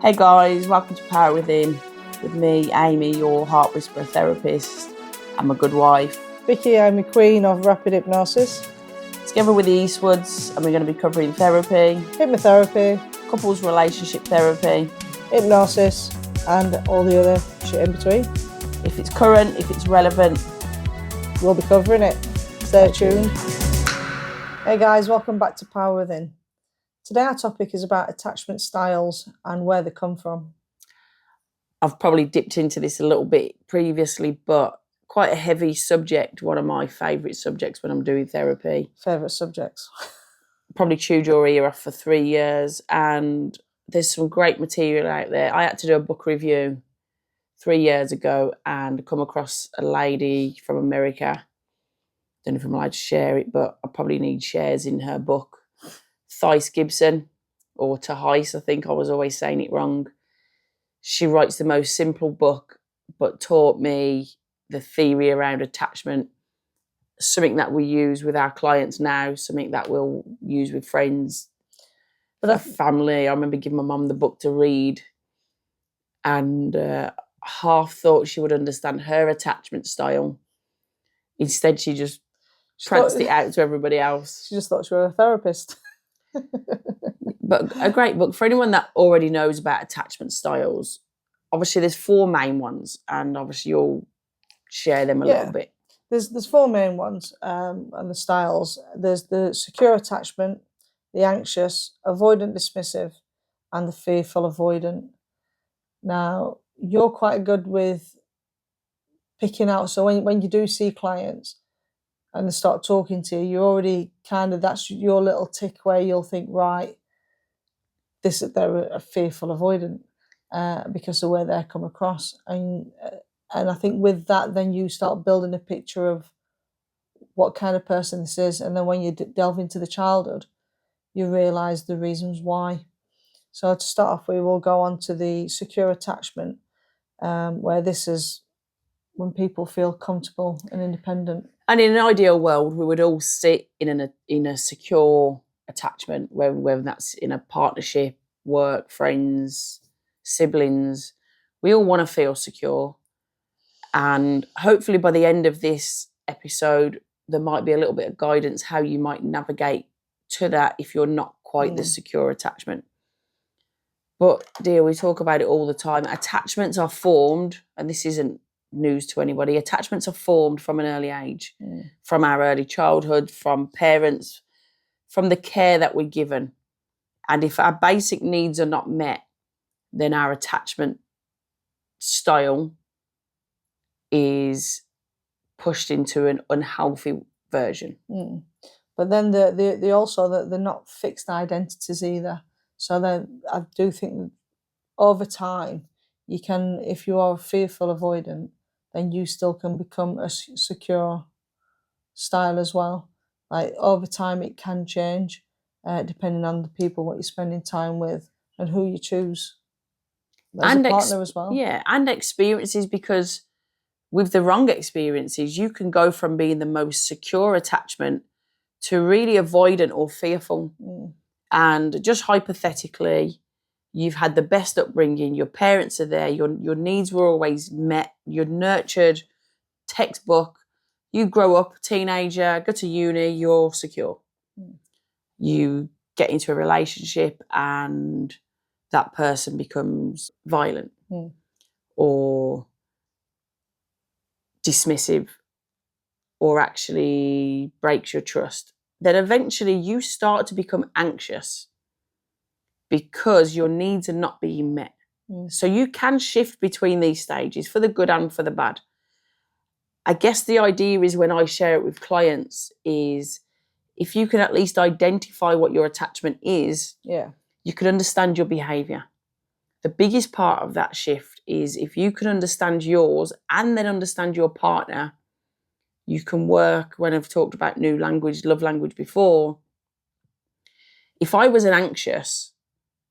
Hey guys, welcome to Power Within with me, Amy, your heart whisperer therapist. I'm a good wife. Vicky, I'm a queen of rapid hypnosis. Together with the Eastwoods, and we're going to be covering therapy, Hypnotherapy, couples relationship therapy, hypnosis, and all the other shit in between. If it's current, if it's relevant, we'll be covering it. Stay tuned. Hey guys, welcome back to Power Within. Today our topic is about attachment styles and where they come from. I've probably dipped into this a little bit previously, but quite a heavy subject, one of my favourite subjects when I'm doing therapy. Favourite subjects? Probably chewed your ear off for 3 years, and there's some great material out there. I had to do a book review 3 years ago and come across a lady from America. Don't know if I'm allowed to share it, but I probably need shares in her book. Thais Gibson, or Tahais, I think I was always saying it wrong. She writes the most simple book, but taught me the theory around attachment, something that we use with our clients now, something that we'll use with friends, but family. I remember giving my mum the book to read, and half thought she would understand her attachment style. Instead, she just pranced it out to everybody else. She just thought she was a therapist. But a great book for anyone that already knows about attachment styles. Obviously, there's 4 main ones, and obviously you'll share them a little bit. There's 4 main ones, and the styles. There's the secure attachment, the anxious, avoidant dismissive, and the fearful avoidant. Now, you're quite good with picking out. So when you do see clients and they start talking to you, you're already that's your little tick where you'll think, right, they're a fearful avoidant because of where they come across. And I think with that, then you start building a picture of what kind of person this is. And then when you delve into the childhood, you realise the reasons why. So to start off, we will go on to the secure attachment, where this is when people feel comfortable and independent. And in an ideal world, we would all sit in a secure attachment, whether that's in a partnership, work, friends, siblings. We all want to feel secure. And hopefully by the end of this episode, there might be a little bit of guidance how you might navigate to that if you're not quite the secure attachment. But dear, we talk about it all the time. Attachments are formed, and this isn't news to anybody. Attachments are formed from an early age, from our early childhood, from parents, from the care that we're given. And if our basic needs are not met, then our attachment style is pushed into an unhealthy version. But then they also they're not fixed identities either. So then I do think over time you can, if you are a fearful avoidant, then you still can become a secure style as well. Like over time it can change depending on the people, what you're spending time with, and who you choose as a partner as well. Yeah, and experiences, because with the wrong experiences, you can go from being the most secure attachment to really avoidant or fearful. And just hypothetically, you've had the best upbringing, your parents are there, your needs were always met, you're nurtured, textbook, you grow up, teenager, go to uni, you're secure. You get into a relationship and that person becomes violent or dismissive or actually breaks your trust. Then eventually you start to become anxious because your needs are not being met. So you can shift between these stages for the good and for the bad. I guess the idea is, when I share it with clients, is if you can at least identify what your attachment is, you can understand your behaviour. The biggest part of that shift is if you can understand yours and then understand your partner, you can work, when I've talked about new language, love language before. If I was an anxious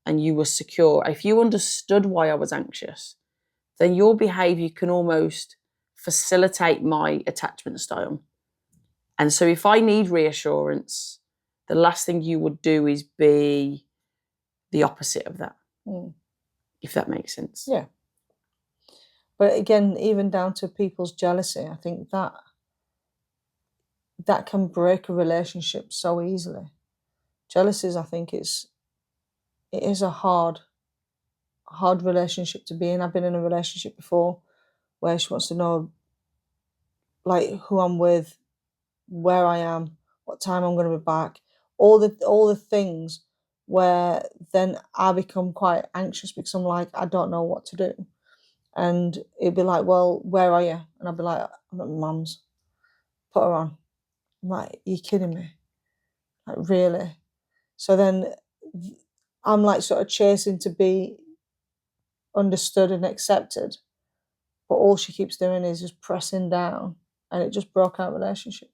and you were secure, if you understood why I was anxious, then your behaviour can almost facilitate my attachment style. And so if I need reassurance, the last thing you would do is be the opposite of that. if that makes sense. Yeah. But again, even down to people's jealousy, I think that can break a relationship so easily. Jealousy, I think it is a hard relationship to be in. I've been in a relationship before where she wants to know, like, who I'm with, where I am, what time I'm going to be back, all the things, where then I become quite anxious because I'm like, I don't know what to do. And it'd be like, well, where are you? And I'd be like, I'm at my mum's. Put her on. I'm like, you're kidding me? Like, really? So then I'm like sort of chasing to be understood and accepted, but all she keeps doing is just pressing down, and it just broke our relationship.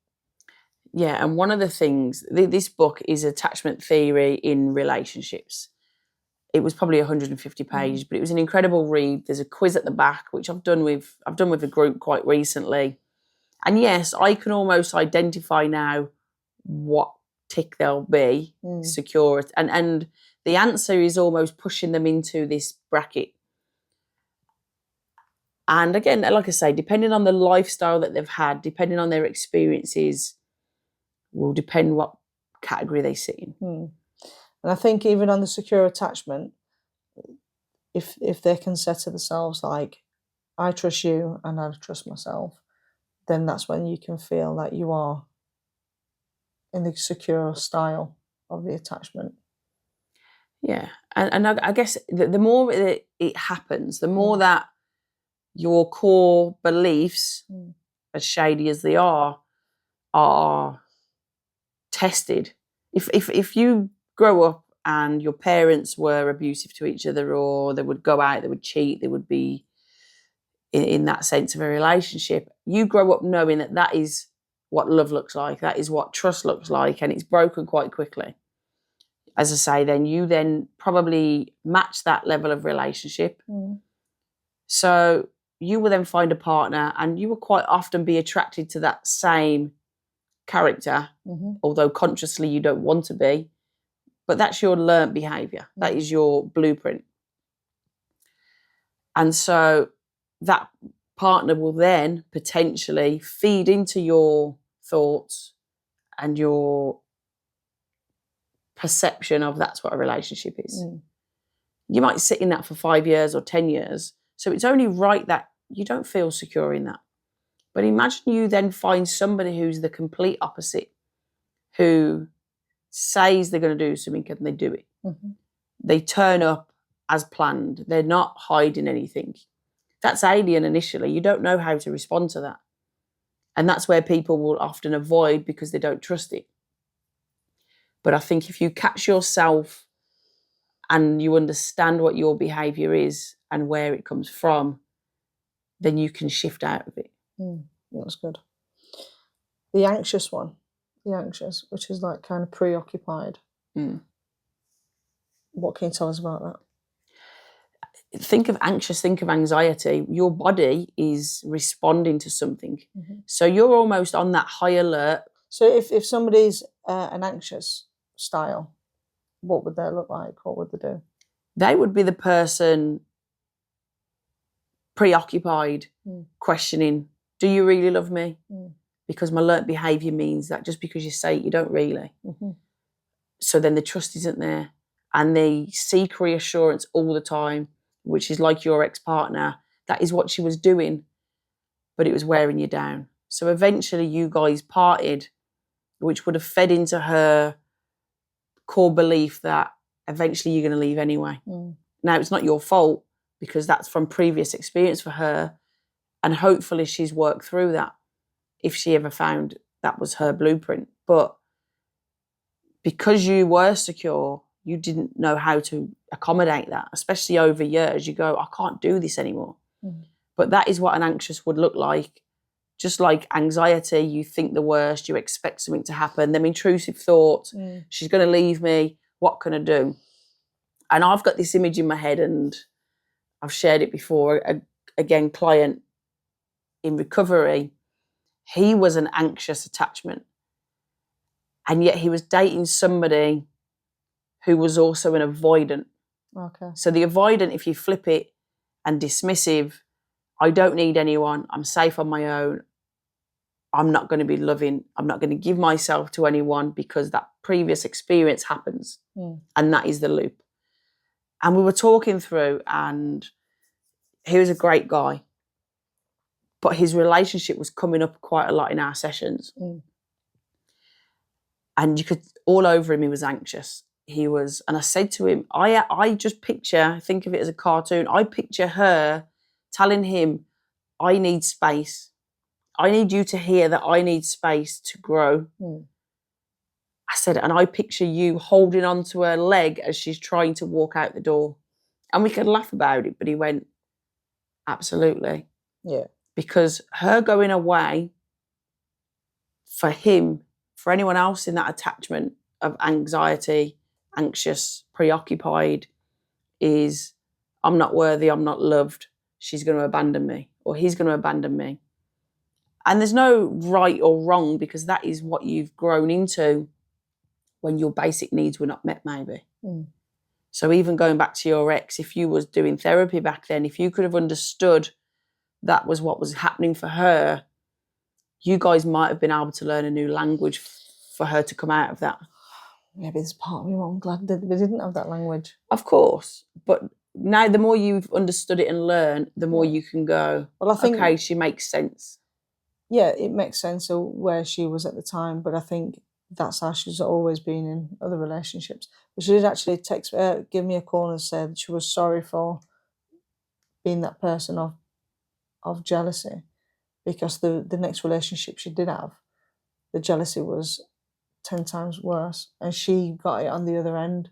Yeah, and one of the things, this book is attachment theory in relationships. It was probably 150 pages, but it was an incredible read. There's a quiz at the back, which I've done with a group quite recently. And yes, I can almost identify now what tick they'll be, secure. And the answer is almost pushing them into this bracket. And again, like I say, depending on the lifestyle that they've had, depending on their experiences, will depend what category they sit in. And I think even on the secure attachment, if they can say to themselves, like, I trust you and I trust myself, then that's when you can feel that you are in the secure style of the attachment. Yeah. And I guess the more it happens, the more that your core beliefs, as shady as they are tested. If you grow up and your parents were abusive to each other, or they would go out, they would cheat, they would be in that sense of a relationship, you grow up knowing that is what love looks like, that is what trust looks like, and it's broken quite quickly. As I say, then you probably match that level of relationship. So you will then find a partner, and you will quite often be attracted to that same character, although consciously you don't want to be. But that's your learnt behaviour. That is your blueprint. And so that partner will then potentially feed into your thoughts and your perception of that's what a relationship is. You might sit in that for 5 years or 10 years. So it's only right that you don't feel secure in that. But imagine you then find somebody who's the complete opposite, who says they're going to do something and they do it. They turn up as planned. They're not hiding anything. That's alien initially. You don't know how to respond to that. And that's where people will often avoid because they don't trust it. But I think if you catch yourself and you understand what your behaviour is and where it comes from, then you can shift out of it. That's good. The anxious one. The anxious, which is like kind of preoccupied. What can you tell us about that? Think of anxious, think of anxiety. Your body is responding to something. So you're almost on that high alert. So if somebody's an anxious style, what would they look like? What would they do? They would be the person preoccupied, questioning, do you really love me? Because my learnt behaviour means that just because you say it, you don't really. So then the trust isn't there. And they seek reassurance all the time, which is like your ex-partner. That is what she was doing, but it was wearing you down. So eventually you guys parted, which would have fed into her core belief that eventually you're going to leave anyway. Now, it's not your fault because that's from previous experience for her, and hopefully she's worked through that if she ever found that was her blueprint. But because you were secure, you didn't know how to accommodate that, especially over years. You go, I can't do this anymore. But that is what an anxious would look like. Just like anxiety, you think the worst, you expect something to happen, them intrusive thoughts, she's going to leave me, what can I do? And I've got this image in my head, and I've shared it before. Again, client in recovery, he was an anxious attachment. And yet he was dating somebody who was also an avoidant. Okay. So the avoidant, if you flip it, and dismissive, I don't need anyone. I'm safe on my own. I'm not going to be loving. I'm not going to give myself to anyone because that previous experience happens. And that is the loop. And we were talking through, and he was a great guy, but his relationship was coming up quite a lot in our sessions. And you could, all over him, he was anxious. He was, and I said to him, I just picture, think of it as a cartoon, I picture her telling him, I need space. I need you to hear that I need space to grow. I said, and I picture you holding onto her leg as she's trying to walk out the door. And we could laugh about it, but he went, absolutely. Yeah. Because her going away, for him, for anyone else in that attachment of anxiety, anxious, preoccupied, is I'm not worthy, I'm not loved, she's going to abandon me, or he's going to abandon me. And there's no right or wrong, because that is what you've grown into when your basic needs were not met, maybe. So even going back to your ex, if you was doing therapy back then, if you could have understood that was what was happening for her, you guys might have been able to learn a new language for her to come out of that. Maybe there's part of me, I'm glad that we didn't have that language. Of course. But now the more you've understood it and learned, the more you can go, well, I think, okay, she makes sense. Yeah, it makes sense of where she was at the time, but I think that's how she's always been in other relationships. But she did actually give me a call and say that she was sorry for being that person of jealousy, because the next relationship she did have, the jealousy was 10 times worse, and she got it on the other end.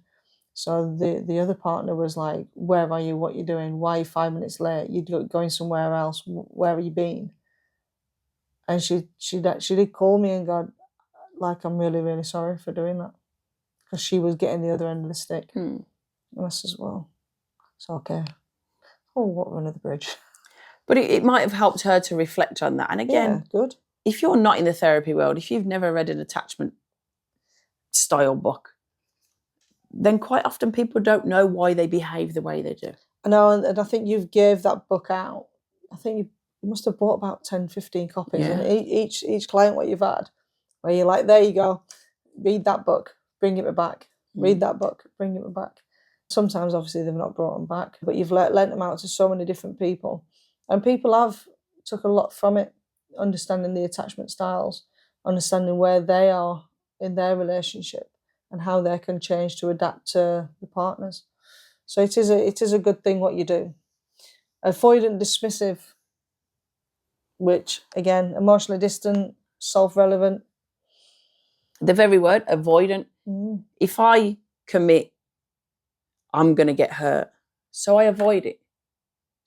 So the other partner was like, where are you? What are you doing? Why are you 5 minutes late? You're going somewhere else. Where have you been? And she did call me and go, like, I'm really, really sorry for doing that, because she was getting the other end of the stick. And I says, well, it's okay. Oh, water under the bridge. But it might have helped her to reflect on that. And again, good. If you're not in the therapy world, if you've never read an attachment style book, then quite often people don't know why they behave the way they do. I know, and I think you've gave that book out. I think you must have bought about 10, 15 copies. Yeah. And each client what you've had, where you're like, there you go, read that book, bring it back. Read that book, bring it back. Sometimes, obviously, they've not brought them back, but you've lent them out to so many different people. And people have took a lot from it, understanding the attachment styles, understanding where they are in their relationship and how they can change to adapt to the partners. So it is a good thing what you do. Avoidant dismissive, which, again, emotionally distant, self-relevant. The very word, avoidant. If I commit, I'm going to get hurt. So I avoid it.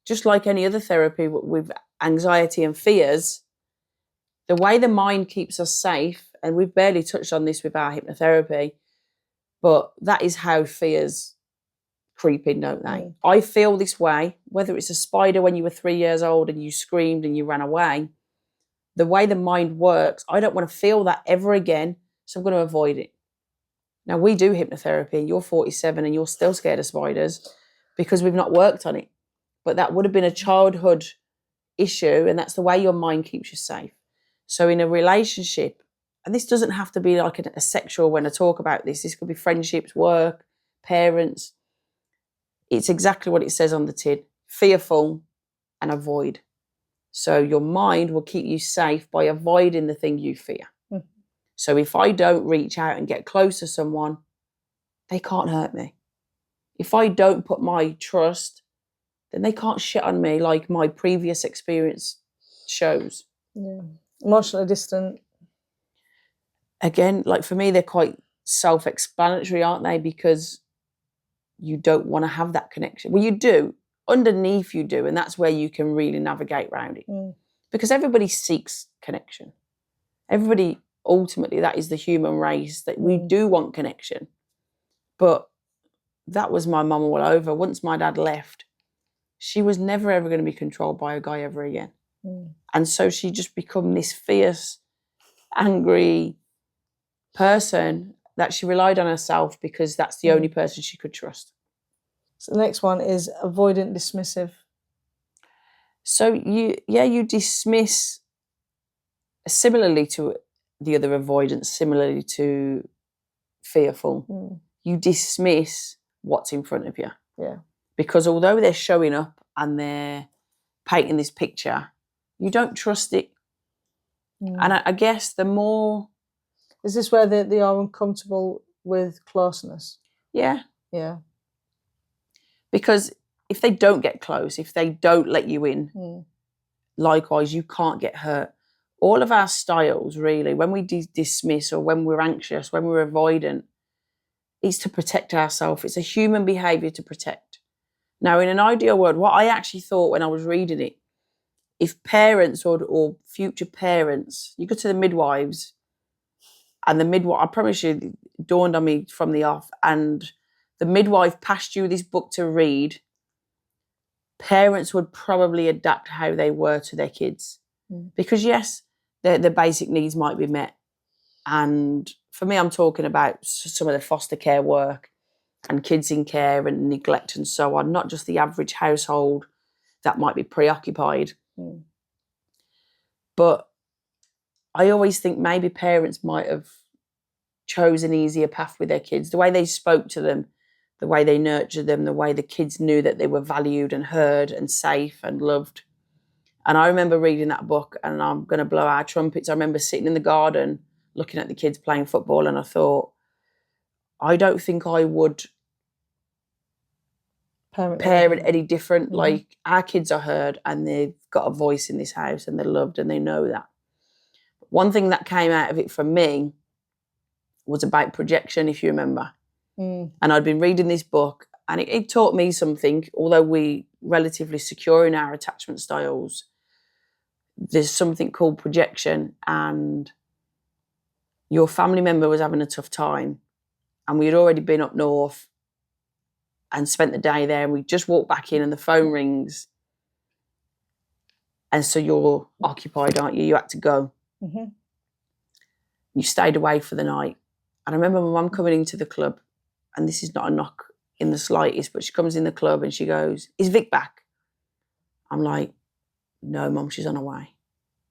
Just like any other therapy with anxiety and fears, the way the mind keeps us safe, and we've barely touched on this with our hypnotherapy, but that is how fears creep in, don't they? I feel this way, whether it's a spider when you were 3 years old and you screamed and you ran away, the way the mind works, I don't want to feel that ever again, so I'm going to avoid it. Now, we do hypnotherapy, and you're 47 and you're still scared of spiders because we've not worked on it. But that would have been a childhood issue, and that's the way your mind keeps you safe. So in a relationship, and this doesn't have to be like a sexual when I talk about this could be friendships, work, parents. It's exactly what it says on the tin: fearful and avoid. So your mind will keep you safe by avoiding the thing you fear. So if I don't reach out and get close to someone, they can't hurt me. If I don't put my trust, then they can't shit on me like my previous experience shows. Yeah. Emotionally distant. Again, like for me, they're quite self-explanatory, aren't they? Because you don't want to have that connection. Well, you do. Underneath you do, and that's where you can really navigate around it. Because everybody seeks connection. Everybody, ultimately, that is the human race, that we do want connection. But that was my mum all over. Once my dad left, she was never ever going to be controlled by a guy ever again. And so she just become this fierce, angry person that she relied on herself because that's the only person she could trust. So the next one is avoidant dismissive. So you dismiss, similarly to the other avoidance, similarly to fearful, you dismiss what's in front of you. Yeah. Because although they're showing up and they're painting this picture, you don't trust it. And I guess the more... Is this where they are uncomfortable with closeness? Yeah. Yeah. Because if they don't get close, if they don't let you in, likewise, you can't get hurt. All of our styles, really, when we dismiss or when we're anxious, when we're avoidant, it's to protect ourselves. It's a human behaviour to protect. Now, in an ideal world, what I actually thought when I was reading it, if parents or future parents, you go to the midwives, and the midwife, I promise you, it dawned on me from the off, and the midwife passed you this book to read, parents would probably adapt how they were to their kids. Because yes, their basic needs might be met. And for me, I'm talking about some of the foster care work and kids in care and neglect and so on, not just the average household that might be preoccupied. But I always think maybe parents might have chosen an easier path with their kids. The way they spoke to them, the way they nurtured them, the way the kids knew that they were valued and heard and safe and loved. And I remember reading that book, and I'm going to blow our trumpets. I remember sitting in the garden looking at the kids playing football, and I thought, I don't think I would parent any different. Like, our kids are heard and they've got a voice in this house and they're loved and they know that. One thing that came out of it for me was about projection, if you remember. And I'd been reading this book, and it taught me something. Although we relatively secure in our attachment styles, there's something called projection, and your family member was having a tough time, and we had already been up north and spent the day there, and we just walked back in and the phone rings, and so you're occupied, aren't you? You had to go. You stayed away for the night. And I remember my mum coming into the club, and this is not a knock in the slightest, but she comes in the club and she goes, "Is Vic back?" I'm like, "No, Mum, she's on her way."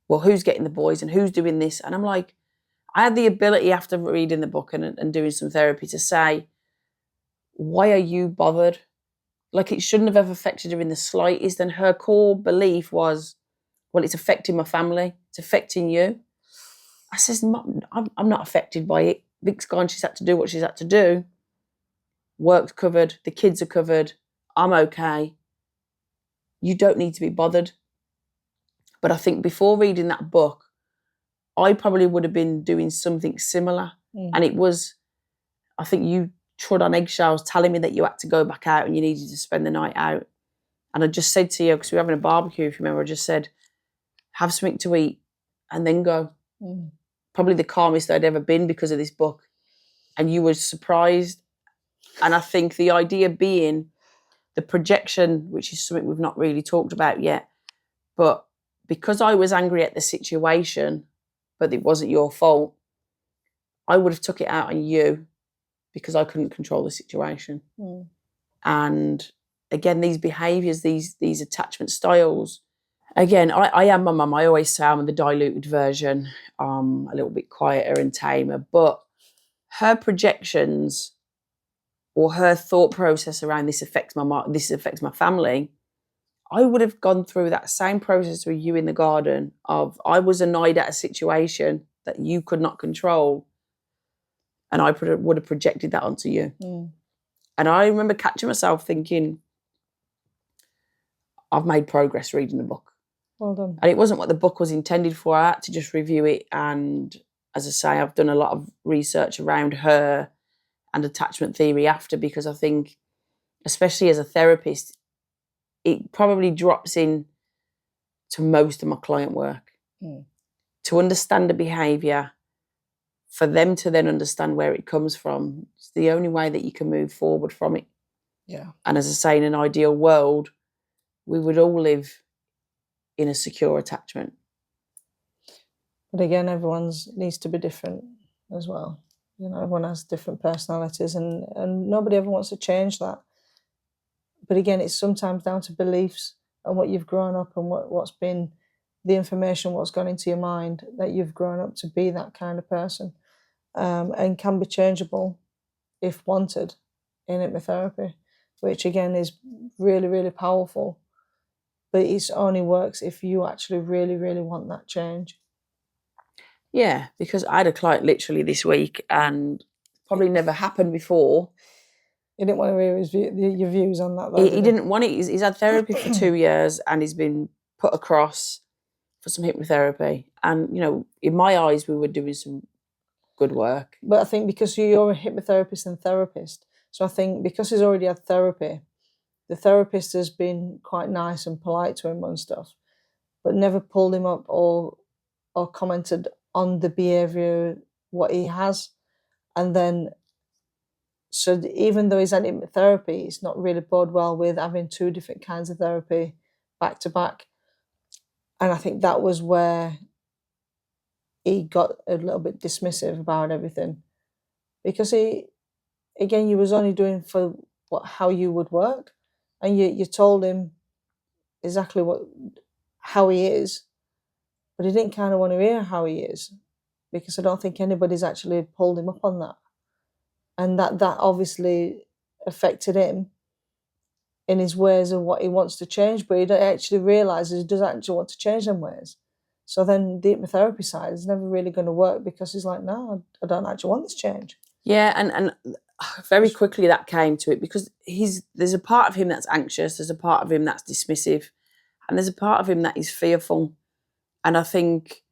"Well, who's getting the boys and who's doing this?" And I'm like, I had the ability after reading the book and doing some therapy to say, why are you bothered? Like, it shouldn't have ever affected her in the slightest. And her core belief was, well, it's affecting my family. It's affecting you. I says, "Mum, I'm not affected by it. Vic's gone. She's had to do what she's had to do. Work's covered. The kids are covered. I'm okay. You don't need to be bothered." But I think before reading that book, I probably would have been doing something similar. And it was, I think you trod on eggshells telling me that you had to go back out and you needed to spend the night out. And I just said to you, because we were having a barbecue, if you remember, I just said, have something to eat and then go. Probably the calmest I'd ever been because of this book. And you were surprised. And I think the idea being the projection, which is something we've not really talked about yet, but because I was angry at the situation, but it wasn't your fault, I would have took it out on you because I couldn't control the situation. And again, these behaviours, these attachment styles, again, I am my mum. I always say I'm the diluted version, a little bit quieter and tamer, but her projections or her thought process around this affects my family, I would have gone through that same process with you in the garden of, I was annoyed at a situation that you could not control, and I would have projected that onto you. And I remember catching myself thinking, I've made progress reading the book. Well done. And it wasn't what the book was intended for. I had to just review it. And as I say, I've done a lot of research around her and attachment theory after, because I think, especially as a therapist, it probably drops in to most of my client work. To understand the behaviour, for them to then understand where it comes from, it's the only way that you can move forward from it. Yeah. And as I say, in an ideal world, we would all live in a secure attachment. But again, everyone's needs to be different as well. You know, everyone has different personalities, and nobody ever wants to change that. But again, it's sometimes down to beliefs and what you've grown up and what's been the information, what's gone into your mind, that you've grown up to be that kind of person, and can be changeable if wanted in hypnotherapy, which again is really, really powerful. But it only works if you actually really, really want that change. Yeah, because I had a client literally this week, and probably never happened before. You didn't want to hear your views on that, though, He did you? didn't want it. He's had therapy for 2 years, and he's been put across for some hypnotherapy. And, you know, in my eyes, we were doing some good work. But I think because you're a hypnotherapist and therapist, so I think because he's already had therapy, the therapist has been quite nice and polite to him and stuff, but never pulled him up or commented on the behaviour, what he has. And then, so even though he's had hypnotherapy, it's not really bode well with having 2 different kinds of therapy back to back. And I think that was where he got a little bit dismissive about everything. Because you was only doing for how you would work. And you told him exactly how he is, but he didn't kind of want to hear how he is, because I don't think anybody's actually pulled him up on that. And that obviously affected him in his ways of what he wants to change, but he don't actually realise he doesn't actually want to change them ways. So then the hypnotherapy side is never really going to work, because he's like, no, I don't actually want this change. Yeah, and very quickly that came to it, because there's a part of him that's anxious, there's a part of him that's dismissive, and there's a part of him that is fearful. And I think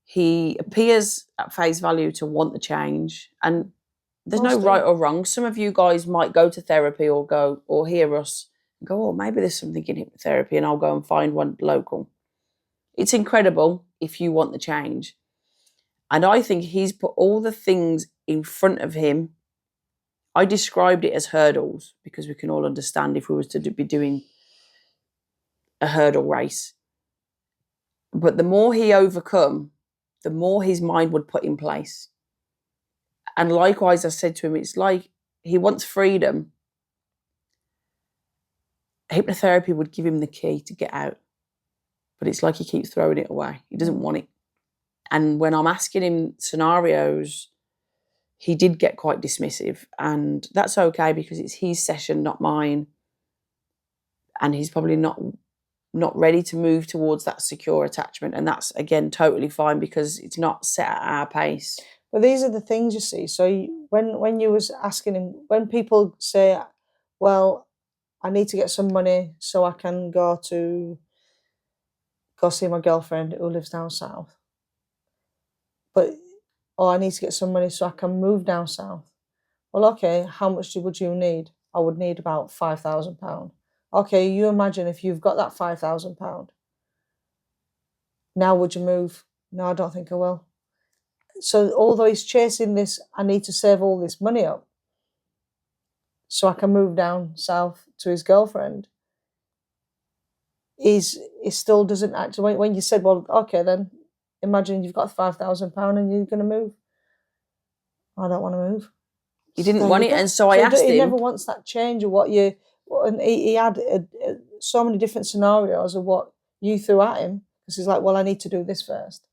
he appears at face value to want the change, and there's no right or wrong. Some of you guys might go to therapy or hear us and go, oh, maybe there's something in hypnotherapy, and I'll go and find one local. It's incredible if you want the change. And I think he's put all the things in front of him. I described it as hurdles, because we can all understand if we was to be doing a hurdle race. But the more he overcome, the more his mind would put in place. And likewise, I said to him, it's like he wants freedom. Hypnotherapy would give him the key to get out. But it's like he keeps throwing it away. He doesn't want it. And when I'm asking him scenarios, he did get quite dismissive. And that's okay, because it's his session, not mine. And he's probably not ready to move towards that secure attachment. And that's, again, totally fine, because it's not set at our pace. But these are the things, you see. So when you was asking him, when people say, well, I need to get some money so I can go see my girlfriend who lives down south. I need to get some money so I can move down south. Well, okay, how much would you need? I would need about £5,000. Okay, you imagine if you've got that £5,000. Now would you move? No, I don't think I will. So although he's chasing this, I need to save all this money up so I can move down south to his girlfriend, he still doesn't actually, when you said, well, okay, then imagine you've got £5,000 and you're going to move. I don't want to move. He didn't want it, and so I asked him. He never wants that change of and he had so many different scenarios of what you threw at him, because he's like, well, I need to do this first.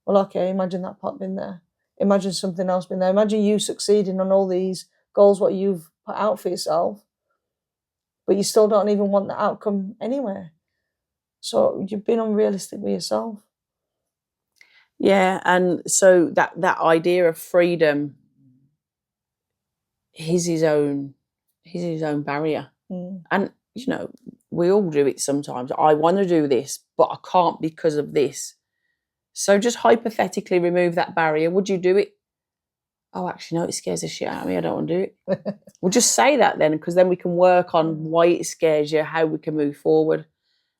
Well, okay, imagine that pot being there. Imagine something else being there. Imagine you succeeding on all these goals, what you've put out for yourself, but you still don't even want the outcome anyway. So you've been unrealistic with yourself. Yeah, and so that idea of freedom, he's his own barrier. And, you know, we all do it sometimes. I want to do this, but I can't because of this. So just hypothetically remove that barrier. Would you do it? Oh, actually, no, it scares the shit out of me. I don't want to do it. We'll just say that then, because then we can work on why it scares you, how we can move forward.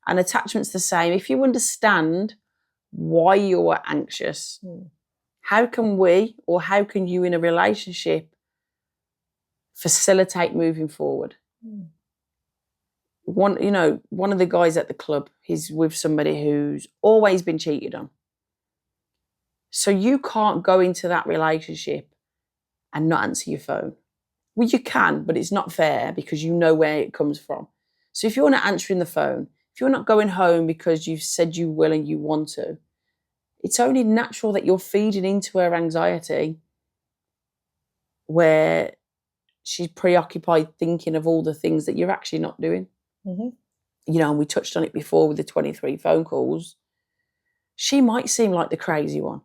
And attachment's the same. If you understand why you're anxious, how can you in a relationship facilitate moving forward? One of the guys at the club, he's with somebody who's always been cheated on. So you can't go into that relationship and not answer your phone. Well, you can, but it's not fair, because you know where it comes from. So if you're not answering the phone, if you're not going home because you've said you will and you want to, it's only natural that you're feeding into her anxiety, where she's preoccupied thinking of all the things that you're actually not doing. Mm-hmm. You know, and we touched on it before with the 23 phone calls. She might seem like the crazy one,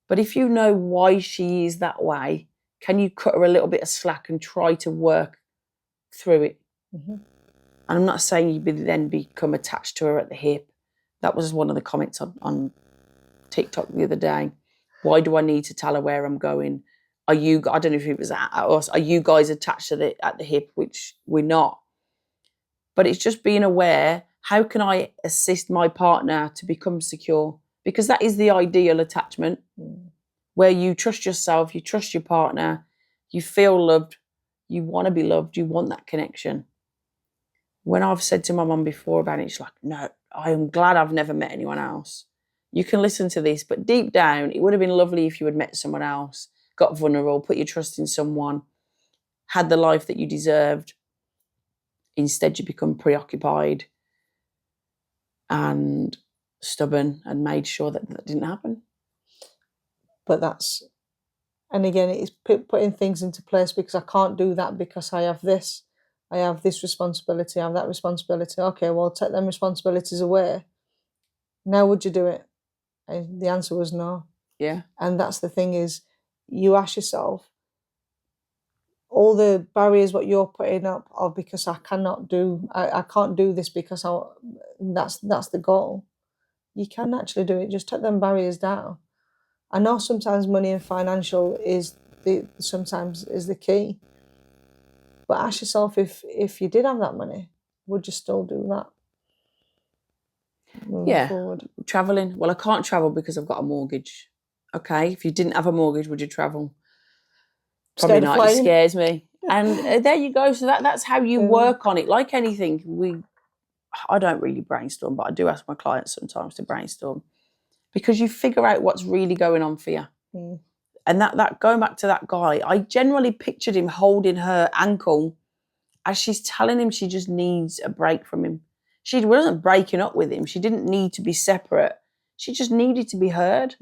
but if you know why she is that way, can you cut her a little bit of slack and try to work through it? Mm-hmm. And I'm not saying you then become attached to her at the hip. That was one of the comments on TikTok the other day. Why do I need to tell her where I'm going? I don't know if it was at us, are you guys attached to at the hip, which we're not. But it's just being aware, how can I assist my partner to become secure? Because that is the ideal attachment, where you trust yourself, you trust your partner, you feel loved, you want to be loved, you want that connection. When I've said to my mum before about it, she's like, no, I am glad I've never met anyone else. You can listen to this, but deep down, it would have been lovely if you had met someone else, got vulnerable, put your trust in someone, had the life that you deserved. Instead, you become preoccupied and stubborn and made sure that that didn't happen. But that's, and again, it's putting things into place, because I can't do that because I have this responsibility, I have that responsibility. Okay, well, take them responsibilities away. Now would you do it? And the answer was no. Yeah. And that's the thing, is you ask yourself, all the barriers what you're putting up are because I can't do this because that's the goal. You can actually do it. Just take them barriers down. I know sometimes money and financial is the key. But ask yourself, if you did have that money, would you still do that? Moving forward. Traveling. Well, I can't travel because I've got a mortgage. Okay, if you didn't have a mortgage, would you travel? Probably not. It scares me. And there you go. So that's how you work on it. Like anything, I don't really brainstorm, but I do ask my clients sometimes to brainstorm, because you figure out what's really going on for you. And that going back to that guy, I generally pictured him holding her ankle as she's telling him she just needs a break from him. She wasn't breaking up with him. She didn't need to be separate. She just needed to be heard.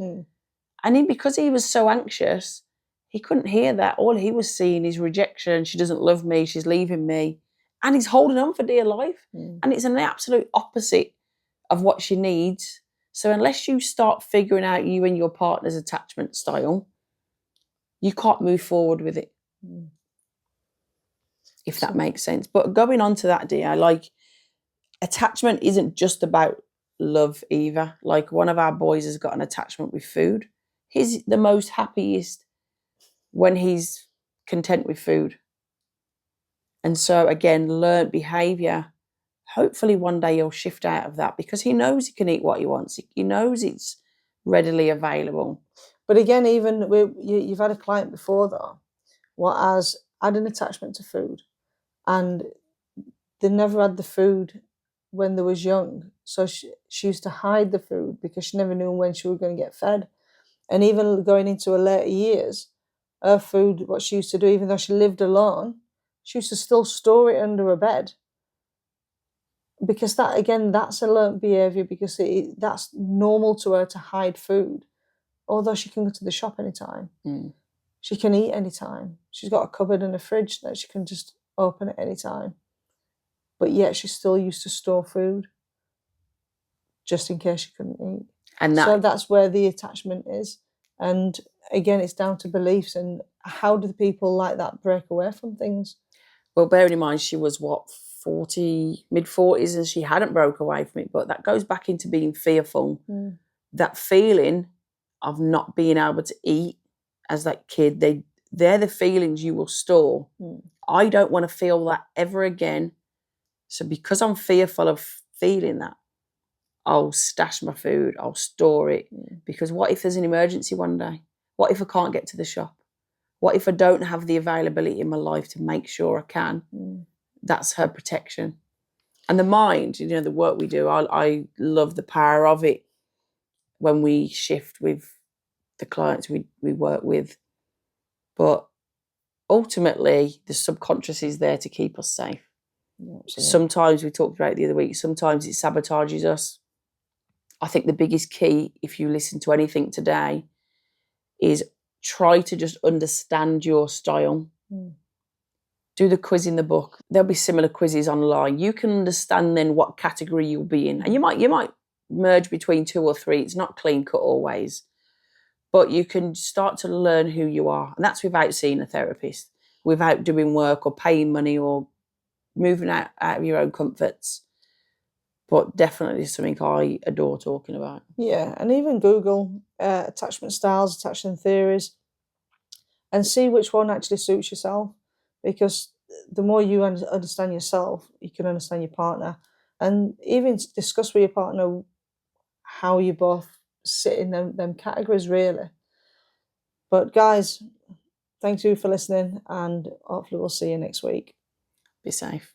And because he was so anxious, he couldn't hear that. All he was seeing is rejection. She doesn't love me. She's leaving me. And he's holding on for dear life. And it's an absolute opposite of what she needs. So unless you start figuring out you and your partner's attachment style, you can't move forward with it. If that makes sense. But going on to that, dear, like, attachment isn't just about love either. Like, one of our boys has got an attachment with food. He's the most happiest when he's content with food. And so, again, learned behaviour. Hopefully one day he'll shift out of that, because he knows he can eat what he wants. He knows it's readily available. But again, even you've had a client before, though, what has had an attachment to food, and they never had the food when they was young. So she used to hide the food because she never knew when she was going to get fed. And even going into her later years, her food, what she used to do, even though she lived alone, she used to still store it under her bed. Because that, again, that's a learnt behaviour, because that's normal to her to hide food. Although she can go to the shop anytime. She can eat anytime. She's got a cupboard and a fridge that she can just open at any time. But yet she still used to store food just in case she couldn't eat. So that's where the attachment is. And again, it's down to beliefs, and how do the people like that break away from things? Well, bearing in mind she was, mid-40s, and she hadn't broke away from it. But that goes back into being fearful. That feeling of not being able to eat as that kid, they're the feelings you will store. I don't want to feel that ever again. So because I'm fearful of feeling that, I'll stash my food, I'll store it. Because what if there's an emergency one day? What if I can't get to the shop? What if I don't have the availability in my life to make sure I can? That's her protection. And the mind, the work we do, I love the power of it when we shift with the clients we work with. But ultimately, the subconscious is there to keep us safe. Yeah, absolutely. Sometimes, we talked about it the other week, sometimes it sabotages us. I think the biggest key, if you listen to anything today, is try to just understand your style. Do the quiz in the book. There'll be similar quizzes online. You can understand then what category you'll be in. And you might merge between 2 or 3. It's not clean cut always. But you can start to learn who you are. And that's without seeing a therapist, without doing work or paying money or moving out of your own comforts. But definitely something I adore talking about. Yeah, and even Google attachment styles, attachment theories, and see which one actually suits yourself. Because the more you understand yourself, you can understand your partner, and even discuss with your partner how you both sit in them categories, really. But guys, thank you for listening, and hopefully we'll see you next week. Be safe.